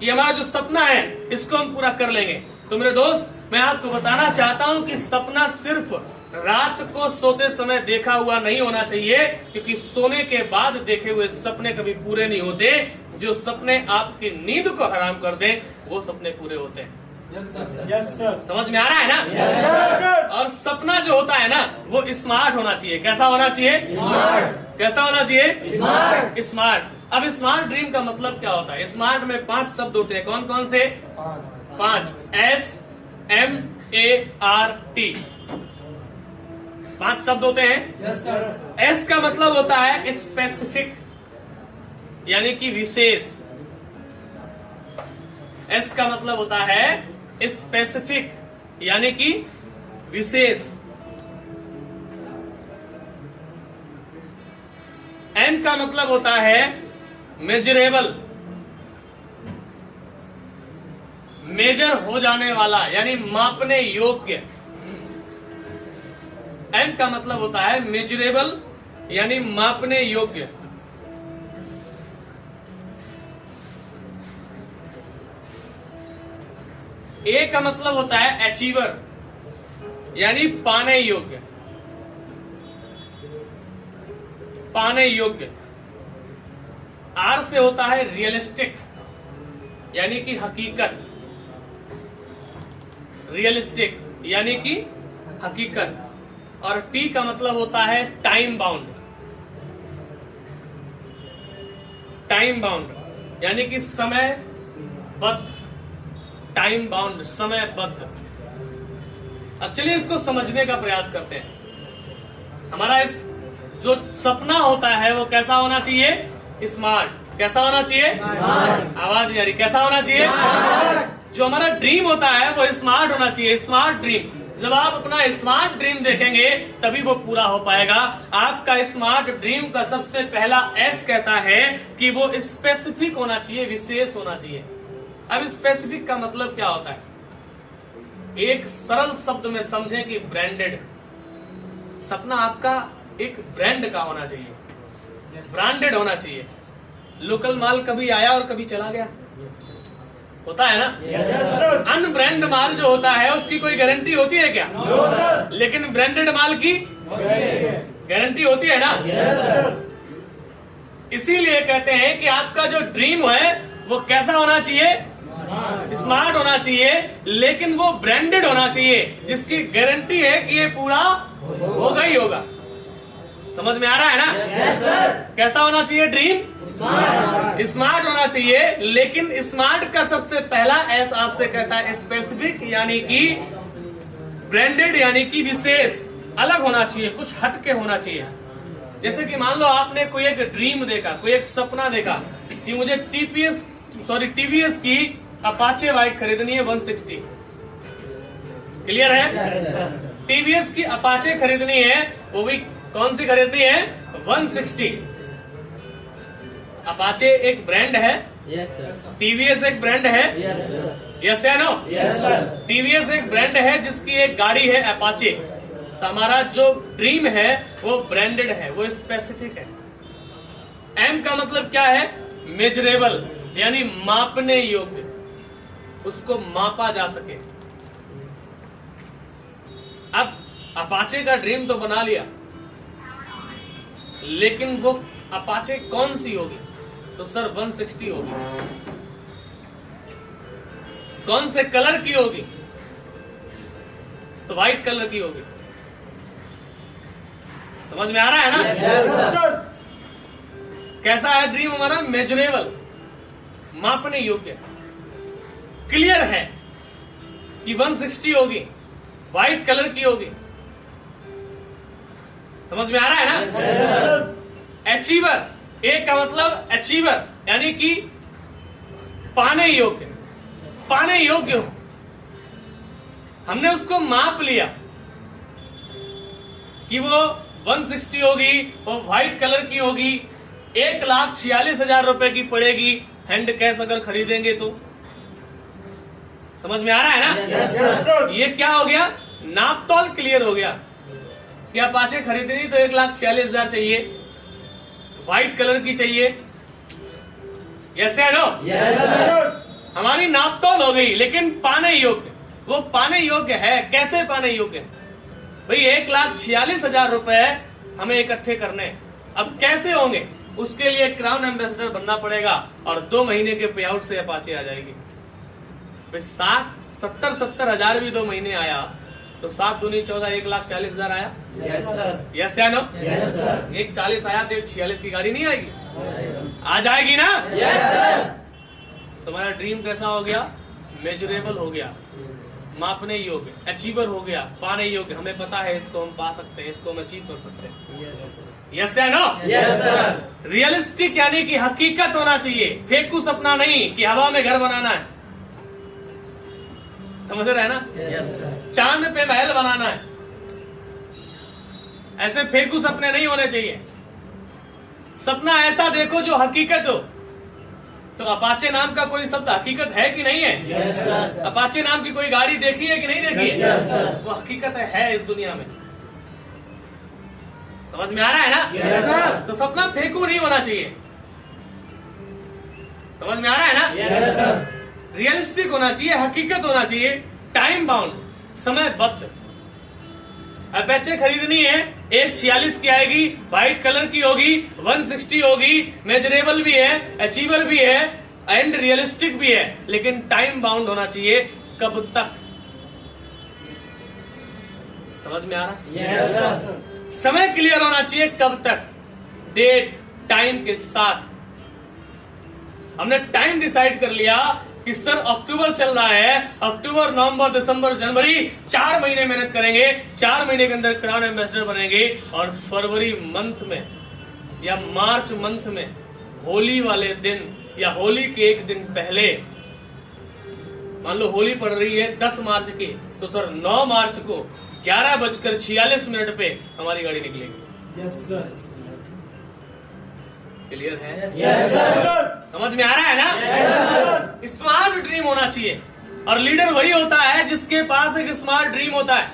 ये हमारा जो सपना है इसको हम पूरा कर लेंगे। तो मेरे दोस्त, मैं आपको बताना चाहता हूं कि सपना सिर्फ रात को सोते समय देखा हुआ नहीं होना चाहिए, क्योंकि सोने के बाद देखे हुए सपने कभी पूरे नहीं होते। जो सपने आपकी नींद को हराम कर दें वो सपने पूरे होते हैं। Yes sir. समझ में आ रहा है ना? यस। और सपना जो होता है ना वो स्मार्ट होना चाहिए। कैसा होना चाहिए? स्मार्ट। कैसा होना चाहिए? स्मार्ट। स्मार्ट। अब स्मार्ट ड्रीम का मतलब क्या होता है? स्मार्ट में 5 शब्द होते हैं। कौन कौन से? 5। SMART 5 शब्द होते हैं। Yes sir. एस का मतलब होता है स्पेसिफिक, यानी कि विशेष। एस का मतलब होता है स्पेसिफिक, यानी कि विशेष। एम का मतलब होता है मेजरेबल, मेजर हो जाने वाला, यानी मापने योग्य। एम का मतलब होता है मेजरेबल, यानी मापने योग्य। ए का मतलब होता है अचीवर, यानी पाने योग्य, पाने योग्य। आर से होता है रियलिस्टिक, यानी कि हकीकत, रियलिस्टिक यानी कि हकीकत। और टी का मतलब होता है टाइम बाउंड, टाइम बाउंड यानी कि समयबद्ध, टाइम बाउंड, समयबद्ध। अब चलिए इसको समझने का प्रयास करते हैं। हमारा इस जो सपना होता है वो कैसा होना चाहिए? स्मार्ट। कैसा होना चाहिए? आवाज नहीं आ रही। कैसा होना चाहिए? जो हमारा ड्रीम होता है वो स्मार्ट होना चाहिए। Smart dream. जब आप अपना स्मार्ट ड्रीम देखेंगे तभी वो पूरा हो पाएगा। आपका स्मार्ट ड्रीम का सबसे पहला एस कहता है कि वो स्पेसिफिक होना चाहिए, विशेष होना चाहिए। अब स्पेसिफिक का मतलब क्या होता है? एक सरल शब्द में समझें कि ब्रांडेड। सपना आपका एक ब्रांड का होना चाहिए, ब्रांडेड होना चाहिए। लोकल माल कभी आया और कभी चला गया, होता है ना? अनब्रांड माल जो होता है उसकी कोई गारंटी होती है क्या? लेकिन ब्रांडेड माल की गारंटी होती है ना? इसीलिए कहते हैं कि आपका जो ड्रीम है वो कैसा होना चाहिए? स्मार्ट होना चाहिए, लेकिन वो ब्रांडेड होना चाहिए, जिसकी गारंटी है कि ये पूरा होगा ही होगा। समझ में आ रहा है ना? Yes sir. कैसा होना चाहिए ड्रीम? स्मार्ट होना चाहिए, लेकिन स्मार्ट का सबसे पहला एस आपसे कहता है स्पेसिफिक, यानी कि ब्रांडेड, यानी कि विशेष, अलग होना चाहिए, कुछ हटके होना चाहिए। जैसे कि मान लो आपने कोई एक ड्रीम देखा, कोई एक सपना देखा कि मुझे टीवीएस की अपाचे बाइक खरीदनी है 160। क्लियर है? टीवीएस की अपाचे खरीदनी है, वो भी कौन सी खरीदनी है? 160। अपाचे एक ब्रांड है, टीवीएस एक ब्रांड है। यस या नो? टीवीएस एक ब्रांड है जिसकी एक गाड़ी है अपाचे। तो हमारा जो ड्रीम है वो ब्रांडेड है, वो स्पेसिफिक है। एम का मतलब क्या है? मेजरेबल, यानी मापने योग्य, उसको मापा जा सके। अब अपाचे का ड्रीम तो बना लिया, लेकिन वो अपाचे कौन सी होगी? तो सर 160 होगी। कौन से कलर की होगी? तो व्हाइट कलर की होगी। समझ में आ रहा है ना? यस। कैसा है ड्रीम हमारा? मेजरेबल, मापने योग्य। क्लियर है कि 160 होगी, व्हाइट कलर की होगी। समझ में आ रहा है ना? अचीवर, ए का मतलब अचीवर, यानी कि पाने योग्य, पाने योग्य हो। हमने उसको माप लिया कि वो 160 होगी, वो व्हाइट कलर की होगी, 1,46,000 रुपए की पड़ेगी हैंड कैश अगर खरीदेंगे तो। समझ में आ रहा है ना? ये क्या हो गया? नापतोल क्लियर हो गया कि अपाचे खरीदनी तो 1,46,000 चाहिए, व्हाइट कलर की चाहिए। यस या नो? हमारी नापतोल हो गई, लेकिन पाने योग्य, वो पाने योग्य है। कैसे पाने योग्य? भाई 1,46,000 रुपए हमें इकट्ठे करने हैं। अब कैसे होंगे? उसके लिए क्राउन एम्बेसडर बनना पड़ेगा और 2 महीने के पे आउट से अपाचे आ जाएगी। भाई 70 हजार भी 2 महीने आया तो 7 दूनी 14, 1,40,000 आया। Yes sir. यस या नो? Yes sir. 1,40 आया तो 1,46 की गाड़ी नहीं आएगी? आ जाएगी ना? Yes sir. तुम्हारा ड्रीम कैसा हो गया? मेजरेबल हो गया, मापने योग्य, अचीवर हो गया, पाने योग्य। हमें पता है इसको हम पा सकते हैं, इसको हम अचीव कर सकते हैं। यस या नो? Yes sir. रियलिस्टिक यानी कि हकीकत होना चाहिए, फेकू सपना नहीं कि हवा में घर बनाना है। समझ रहे हैं ना? Yes sir. चांद पे महल बनाना है, ऐसे फेकू सपने नहीं होने चाहिए। सपना ऐसा देखो जो हकीकत हो। तो अपाचे नाम का कोई शब्द हकीकत है कि नहीं है? Yes sir. अपाचे नाम की कोई गाड़ी देखी है कि नहीं देखी है? Yes sir. वो हकीकत है इस दुनिया में। समझ में आ रहा है ना? Yes sir. तो सपना फेंकू नहीं होना चाहिए। समझ में आ रहा है ना? Yes sir. रियलिस्टिक होना चाहिए, हकीकत होना चाहिए, टाइम बाउंड, समयबद्ध। अपेचे खरीदनी है, 1,46 की आएगी, व्हाइट कलर की होगी, 160 होगी, मेजरेबल भी है, अचीवर भी है एंड रियलिस्टिक भी है, लेकिन टाइम बाउंड होना चाहिए। कब तक? समझ में आ रहा? Yes sir. समय क्लियर होना चाहिए। कब तक? डेट, टाइम के साथ। हमने टाइम डिसाइड कर लिया कि सर अक्टूबर चल रहा है, अक्टूबर, नवंबर, दिसंबर, जनवरी, 4 महीने मेहनत करेंगे, 4 महीने के अंदर क्राउन एम्बेसडर बनेंगे और फरवरी मंथ में या मार्च मंथ में होली वाले दिन या होली के 1 दिन पहले, मान लो होली पड़ रही है 10 मार्च की, तो सर 9 मार्च को 11:46 पे हमारी गाड़ी निकलेगी। Yes sir. क्लियर है? Yes sir. समझ में आ रहा है ना? Yes sir. स्मार्ट ड्रीम होना चाहिए और लीडर वही होता है जिसके पास एक स्मार्ट ड्रीम होता है।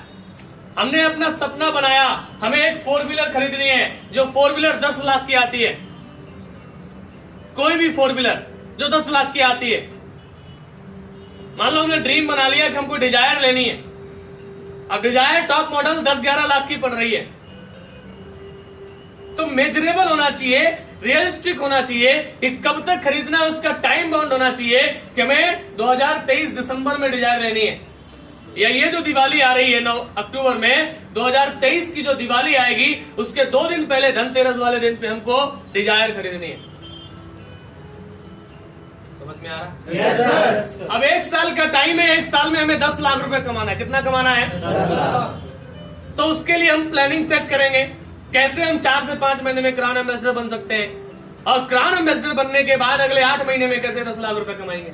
हमने अपना सपना बनाया, हमें एक 4 व्हीलर खरीदनी है, जो 4 व्हीलर 10 लाख की आती है। कोई भी 4 व्हीलर जो 10 लाख की आती है। मान लो हमने ड्रीम बना लिया कि हमको डिजायर लेनी है। अब डिजायर टॉप मॉडल 10-11 लाख की पड़ रही है। तो मेजरेबल होना चाहिए, रियलिस्टिक होना चाहिए कि कब तक खरीदना है, उसका टाइम बाउंड होना चाहिए कि हमें 2023 दिसंबर में डिजायर लेनी है, या ये जो दिवाली आ रही है 9 अक्टूबर में, 2023 की जो दिवाली आएगी उसके 2 दिन पहले धनतेरस वाले दिन पे हमको डिजायर खरीदनी है। समझ में आ रहा है? Yes sir. अब 1 साल का टाइम है, 1 साल में हमें 10 लाख रुपए कमाना है। कितना कमाना है? तो उसके लिए हम प्लानिंग सेट करेंगे, कैसे हम 4 से 5 महीने में क्राउन एम्बेसडर बन सकते हैं, और क्राउन एम्बेसडर बनने के बाद अगले 8 महीने में कैसे 10 लाख रुपए कमाएंगे।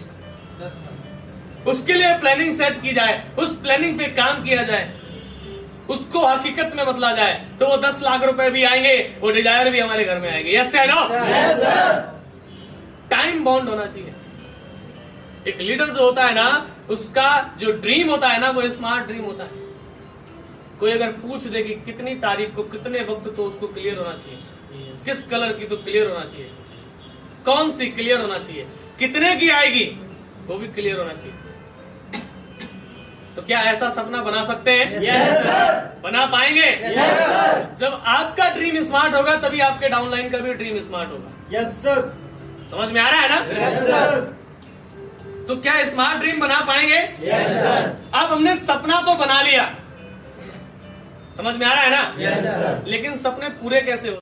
उसके लिए प्लानिंग सेट की जाए, उस प्लानिंग पे काम किया जाए, उसको हकीकत में बदला जाए, तो वो 10 लाख रुपए भी आएंगे, वो डिजायर भी हमारे घर में आएंगे। यस या no? Yes sir. Time bound होना चाहिए। एक लीडर जो होता है ना, उसका जो ड्रीम होता है ना, वो स्मार्ट ड्रीम होता है। कोई अगर पूछ दे कि कितनी तारीख को कितने वक्त, तो उसको क्लियर होना चाहिए। किस कलर की, तो क्लियर होना चाहिए। कौन सी, क्लियर होना चाहिए। कितने की आएगी, वो भी क्लियर होना चाहिए। तो क्या ऐसा सपना बना सकते हैं? Yes sir. बना पाएंगे? Yes sir. जब आपका ड्रीम स्मार्ट होगा तभी आपके डाउनलाइन का भी ड्रीम स्मार्ट होगा। Yes sir. समझ में आ रहा है ना? Yes sir. तो क्या स्मार्ट ड्रीम बना पाएंगे? Yes sir. अब हमने सपना तो बना लिया, समझ में आ रहा है ना? Yes sir. लेकिन सपने पूरे कैसे होते?